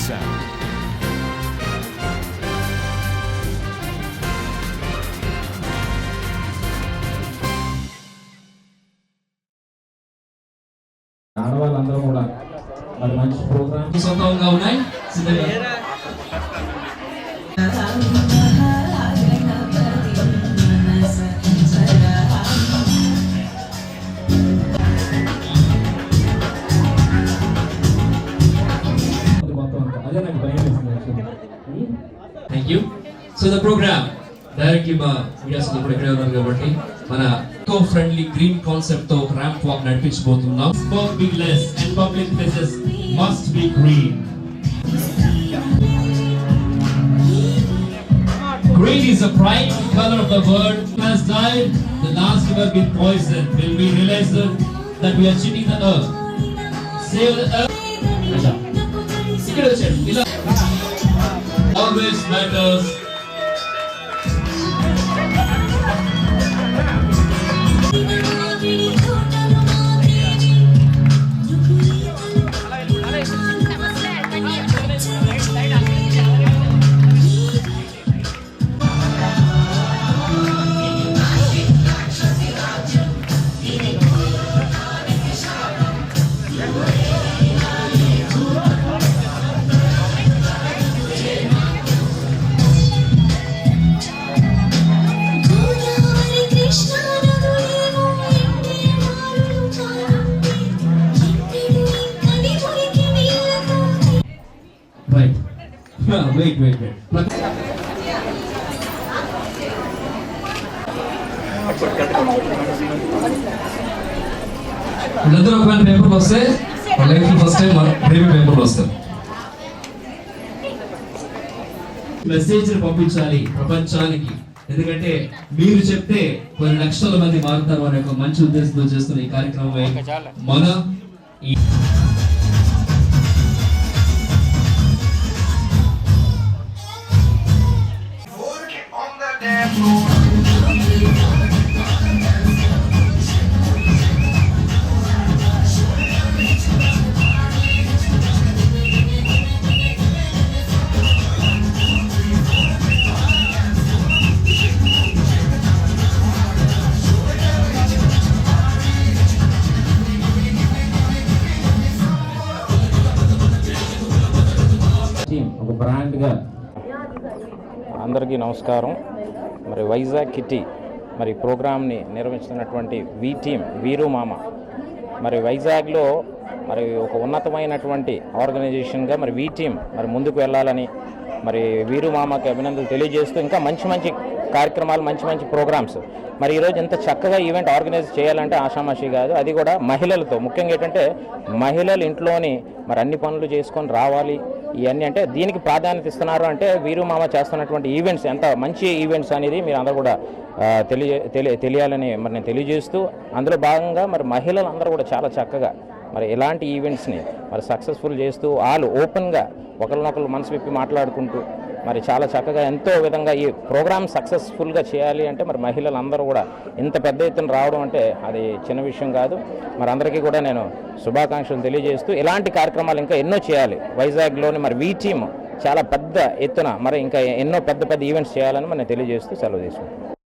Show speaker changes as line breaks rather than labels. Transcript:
sound.
ఆడవాళ్ళందరూ కూడా మరి మంచి ప్రోగ్రామ్ సొంతంగా ఉన్నాయి.
Thank you. So the program directly media support ఇక్కడ ఉన్నారు కాబట్టి మన eco-friendly green concept తో ఒక ramp walk నడిపించబోతున్నాం. Be less and public places must be green. Green is the bright color of the world. Has died, the last river been poisoned. Will we realize that we are cheating the earth? Save the earth. Always matters. Right. Wait. వీళ్ళందరూ ఒక పేపర్లు వస్తే life first time ప్రేమ పేపర్లు వస్తాయి. Message పంపించాలి ప్రపంచానికి, ఎందుకంటే మీరు చెప్తే కొన్ని లక్షల మంది మారుతారు అనే ఒక మంచి ఉద్దేశంతో చేస్తున్న ఈ కార్యక్రమం మన
ఒక బ్రాండ్గా.
అందరికీ నమస్కారం. మరి వైజాగ్ కిట్టి మరి ప్రోగ్రామ్ని నిర్వహిస్తున్నటువంటి వి టీమ్ వీరు మామ మరి వైజాగ్లో మరి ఒక ఉన్నతమైనటువంటి ఆర్గనైజేషన్గా మరి వి టీమ్ మరి ముందుకు వెళ్ళాలని మరి వీరు మామకి అభినందనలు తెలియజేస్తూ ఇంకా మంచి కార్యక్రమాలు మంచి ప్రోగ్రామ్స్ మరి ఈరోజు ఎంత చక్కగా ఈవెంట్ ఆర్గనైజ్ చేయాలంటే ఆషామాషి కాదు. అది కూడా మహిళలతో, ముఖ్యంగా ఏంటంటే మహిళలు ఇంట్లోని మరి అన్ని పనులు చేసుకొని రావాలి. ఇవన్నీ అంటే దీనికి ప్రాధాన్యత ఇస్తున్నారు అంటే వీరు మామ చేస్తున్నటువంటి ఈవెంట్స్ ఎంత మంచి ఈవెంట్స్ అనేది మీరు అందరూ కూడా తెలియాలని మరి నేను తెలియజేస్తూ, అందులో భాగంగా మరి మహిళలు అందరూ కూడా చాలా చక్కగా మరి ఇలాంటి ఈవెంట్స్ని మరి సక్సెస్ఫుల్ చేస్తూ వాళ్ళు ఓపెన్గా ఒకరినొకరు మనసు విప్పి మాట్లాడుకుంటూ మరి చాలా చక్కగా ఎంతో విధంగా ఈ ప్రోగ్రామ్ సక్సెస్ఫుల్గా చేయాలి అంటే మరి మహిళలు అందరూ కూడా ఇంత పెద్ద ఎత్తున రావడం అంటే అది చిన్న విషయం కాదు. మరి అందరికీ కూడా నేను శుభాకాంక్షలు తెలియజేస్తూ ఇలాంటి కార్యక్రమాలు ఇంకా ఎన్నో చేయాలి వైజాగ్లోని మరి వి టీమ్ చాలా పెద్ద ఎత్తున మరి ఇంకా ఎన్నో పెద్ద ఈవెంట్స్ చేయాలని మనం తెలియజేస్తూ సెలవు తీసుకుంటాం.